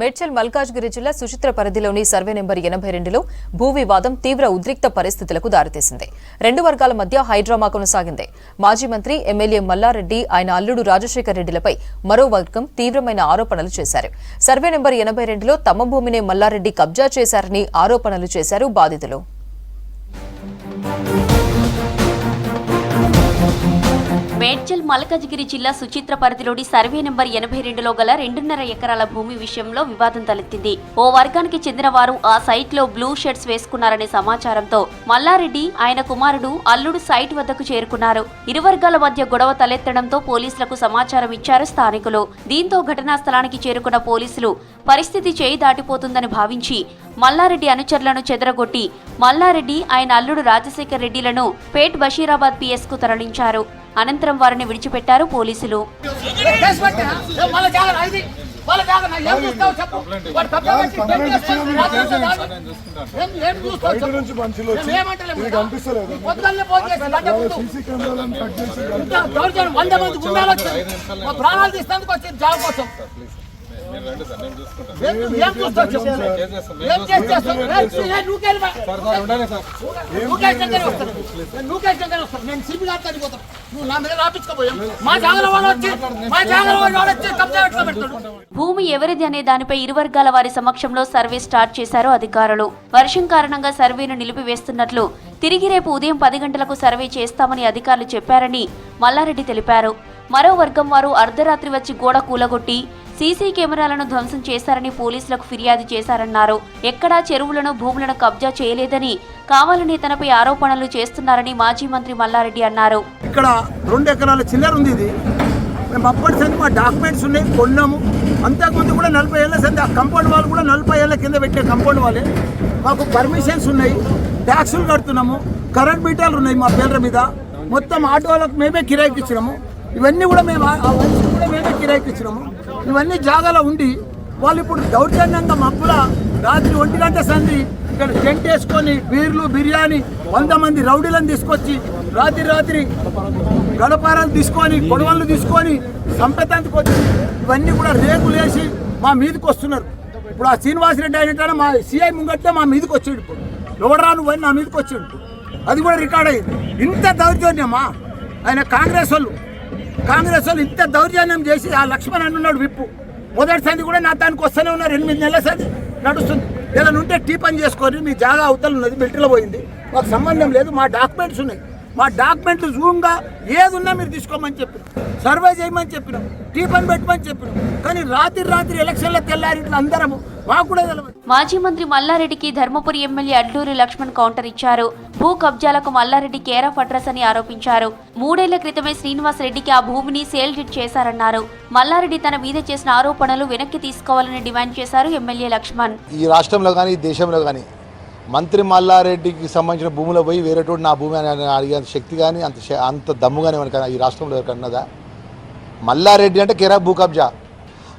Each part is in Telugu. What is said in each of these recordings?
మేడ్చల్ మల్కాజ్గిరి జిల్లా సుచిత్ర పరిధిలోని సర్వే నెంబర్ 82లో భూ వివాదం తీవ్ర ఉద్రిక్త పరిస్థితులకు దారితీసింది. రెండు వర్గాల మధ్య హైడ్రామా కొనసాగింది. మాజీ మంత్రి ఎమ్మెల్యే మల్లారెడ్డి ఆయన అల్లుడు రాజశేఖర్ రెడ్డిలపై మరో వర్గం తీవ్రమైన ఆరోపణలు చేశారు. సర్వే నెంబర్ 82లో తమ భూమినే మల్లారెడ్డి కబ్జా చేశారని ఆరోపణలు చేశారు బాధితులు. మేడ్చల్ మల్కాజ్గిరి జిల్లా సుచిత్ర పరిధిలోని సర్వే నెంబర్ 82లో గల 2.5 ఎకరాల భూమి విషయంలో వివాదం తలెత్తింది. ఓ వర్గానికి చెందిన వారు ఆ సైట్ లో బ్లూ షర్ట్స్ వేసుకున్నారనే సమాచారంతో మల్లారెడ్డి ఆయన కుమారుడు అల్లుడు సైట్ వద్దకు చేరుకున్నారు. ఇరు వర్గాల మధ్య గొడవ తలెత్తడంతో పోలీసులకు సమాచారం ఇచ్చారు స్థానికులు. దీంతో ఘటనా స్థలానికి చేరుకున్న పోలీసులు పరిస్థితి చేయి దాటిపోతుందని భావించి మల్లారెడ్డి అనుచరులను చెదరగొట్టి మల్లారెడ్డి ఆయన అల్లుడు రాజశేఖర్ రెడ్డిలను పేట్ బషీరాబాద్ పిఎస్ కు తరలించారు. అనంతరం వారిని విడిచిపెట్టారు పోలీసులు. భూమి ఎవరిది అనే దానిపై ఇరు వర్గాల వారి సమక్షంలో సర్వే స్టార్ట్ చేశారు అధికారులు. వర్షం కారణంగా సర్వేను నిలిపివేస్తున్నట్లు, తిరిగి రేపు ఉదయం 10 గంటలకు సర్వే చేస్తామని అధికారులు చెప్పారని మల్లారెడ్డి తెలిపారు. మరో వర్గం వారు అర్ధరాత్రి వచ్చి గోడ కూలగొట్టి సీసీ కెమెరాలను ధ్వంసం చేశారని పోలీసులకు ఫిర్యాదు చేశారన్నారు. ఎక్కడా చెరువులను భూములను కబ్జా చేయలేదని, కావాలని తనపై ఆరోపణలు చేస్తున్నారని మాజీ మంత్రి మల్లారెడ్డి అన్నారు. ఇక్కడ 2 ఎకరాల చిల్లర ఉంది. ఇది మేము అప్పటి సంది మా డాక్యుమెంట్స్ ఉన్నాయి, కొన్నాము. అంతకుముందు కూడా 40 ఏళ్ల సంది ఆ కంపౌండ్ వాళ్ళు కూడా 40 ఏళ్ల కింద పెట్టే కంపౌండ్ వాళ్ళే. మాకు పర్మిషన్స్ ఉన్నాయి, ట్యాక్సులు కడుతున్నాము, కరెంట్ మీటర్లు ఉన్నాయి మా పేర్ల మీద. మొత్తం ఆటో వాళ్ళకు మేమే కిరాయికి ఇచ్చినాము. ఇవన్నీ కూడా మేము మేమే కిరాయికి ఇచ్చినాము. ఇవన్నీ జాగాలో ఉండి వాళ్ళు ఇప్పుడు దౌర్జన్యంగా మబ్బుల రాత్రి 1 గంట సంది ఇక్కడ టెంట్ వేసుకొని బీర్లు బిర్యానీ 100 మంది రౌడీలను తీసుకొచ్చి రాత్రి గడపారాలు తీసుకొని గొడవలు తీసుకొని సంపేతానికి వచ్చి ఇవన్నీ కూడా రేకులు వేసి మా మీదకి వస్తున్నారు. ఇప్పుడు ఆ శ్రీనివాసరెడ్డి అయినట్టు మా సిఐ ముంగట్టే మా మీదకి వచ్చాడు. ఇప్పుడు ఎవడరాను పోయి నా మీదకి వచ్చాడు. అది కూడా రికార్డ్ అయ్యింది. ఇంత దౌర్జన్యమా? ఆయన కాంగ్రెస్ వాళ్ళు ఇంత దౌర్జన్యం చేసి ఆ లక్ష్మణ్ అన్నాడు విప్పు. మొదటి సంది కూడా నా దానికి వస్తూనే ఉన్నారు. 8 నెలల సంది నడుస్తుంది. ఏదైనా ఉంటే టీ పని చేసుకొని మీ జాగా అవతల ఉన్నది, మిలిటరీలో పోయింది, మాకు సంబంధం లేదు, మా డాక్యుమెంట్స్ ఉన్నాయి, మా డాక్యుమెంట్లు జూమ్గా ఏది ఉన్నా మీరు తీసుకోమని చెప్పినాం, సర్వే చేయమని చెప్పినాం, టీ పని పెట్టమని చెప్పినాం. కానీ రాత్రి ఎలక్షన్లో తెల్లారి అందరము మాకు కూడా తెలియదు. మాజీ మంత్రి మల్లారెడ్డికి ధర్మపురి ఎమ్మెల్యే అడ్లూరి లక్ష్మణ్ కౌంటర్ ఇచ్చారు. భూ కబ్జాలకు మల్లారెడ్డి కేర్ ఆఫ్ అడ్రస్ అని ఆరోపించారు. 3 ఏళ్ల క్రితమే శ్రీనివాస్ రెడ్డికి ఆ భూమిని సేల్ డీడ్ చేశారన్నారు. మల్లారెడ్డి తన మీద చేసిన ఆరోపణలు వెనక్కి తీసుకోవాలని డిమాండ్ చేశారు ఎమ్మెల్యే లక్ష్మణ్. ఈ రాష్ట్రంలో కానీ దేశంలో కానీ మంత్రి మల్లారెడ్డికి సంబంధించిన భూములో పోయి వేరేటోడు నా భూమి అని అడిగే శక్తి కానీ అంత దమ్ము కానీ మనకన్నా ఈ రాష్ట్రంలో ఎవరికన్నదా? మల్లారెడ్డి అంటే కేరా భూ కబ్జా.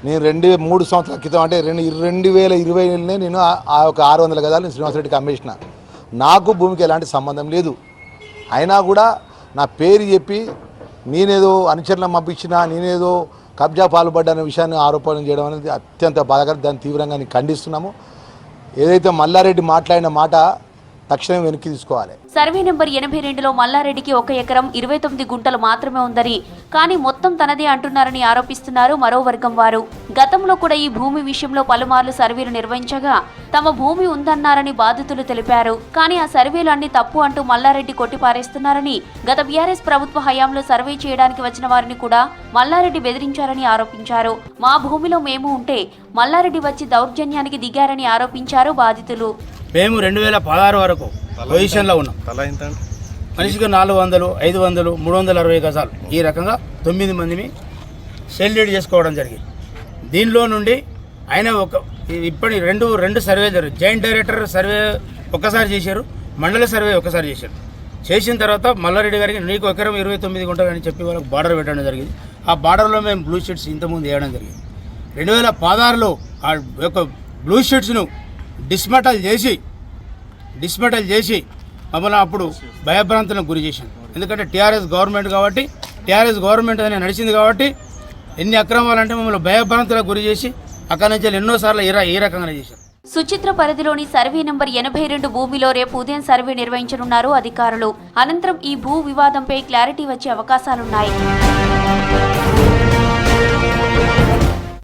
నేను 3 సంవత్సరాల క్రితం అంటే 2020 నేను ఆ ఒక 600 గదాలు నేను శ్రీనివాసరెడ్డికి అమ్మేసిన. నాకు భూమికి ఎలాంటి సంబంధం లేదు. అయినా కూడా నా పేరు చెప్పి నేనేదో అనుచరులను పంపించినా, నేనేదో కబ్జా పాల్పడ్డనే విషయాన్ని ఆరోపణ చేయడం అనేది అత్యంత బాధాకరం. దాన్ని తీవ్రంగా ఖండిస్తున్నాము. ఏదైతే మల్లారెడ్డి మాట్లాడిన మాట తక్షణం వెనక్కి తీసుకోవాలి. సర్వే నెంబర్ 82లో మల్లారెడ్డికి 1 ఎకరం 29 గుంటలు మాత్రమే ఉందని, కానీ మొత్తం తనదే అంటున్నారని ఆరోపిస్తున్నారు మరో వర్గం వారు. గతంలో కూడా ఈ భూమి విషయంలో పలుమార్లు సర్వేలు నిర్వహించగా తమ భూమి ఉందన్నారని బాధితులు తెలిపారు. కానీ ఆ సర్వేలు అన్ని తప్పు అంటూ మల్లారెడ్డి కొట్టిపారేస్తున్నారని, గత బీఆర్ఎస్ ప్రభుత్వ హయాంలో సర్వే చేయడానికి వచ్చిన వారిని కూడా మల్లారెడ్డి బెదిరించారని ఆరోపించారు. మా భూమిలో మేము ఉంటే మల్లారెడ్డి వచ్చి దౌర్జన్యానికి దిగారని ఆరోపించారు బాధితులు. మేము 2016 వరకు పొజిషన్లో ఉన్నాం. మనిషికి 400, 500, 360 గజాలు ఈ రకంగా 9 మందిని సేల్ డీడ్ చేసుకోవడం జరిగింది. దీనిలో నుండి ఆయన ఇప్పటి రెండు సర్వేలు జరిగింది. జాయింట్ డైరెక్టర్ సర్వే ఒక్కసారి చేశారు, మండల సర్వే ఒక్కసారి చేశారు. చేసిన తర్వాత మల్లారెడ్డి గారికి నీకు 1 ఎకరం 29 గుంటలు అని చెప్పి వాళ్ళకి బార్డర్ పెట్టడం జరిగింది. ఆ బార్డర్లో మేము బ్లూ షీట్స్ ఇంతకుముందు వేయడం జరిగింది. 2016లో ఆ యొక్క బ్లూ షీట్స్ను డిస్మెటల్ చేసి మమ్మల్ని అప్పుడు భయభ్రాంతులకు గురి చేశాను. ఎందుకంటే టీఆర్ఎస్ గవర్నమెంట్ అనేది నడిచింది కాబట్టి ఎన్ని అక్రమాలంటే మమ్మల్ని భయభ్రాంతులకు గురి చేసి అక్కడ నుంచి ఎన్నోసార్లు ఈ రకంగానే చేశారు. సుచిత్ర పరిధిలోని సర్వే నంబర్ 82 భూమిలో రేపు ఉదయం సర్వే నిర్వహించనున్నారు అధికారులు. అనంతరం ఈ భూ వివాదంపై క్లారిటీ వచ్చే అవకాశాలున్నాయి.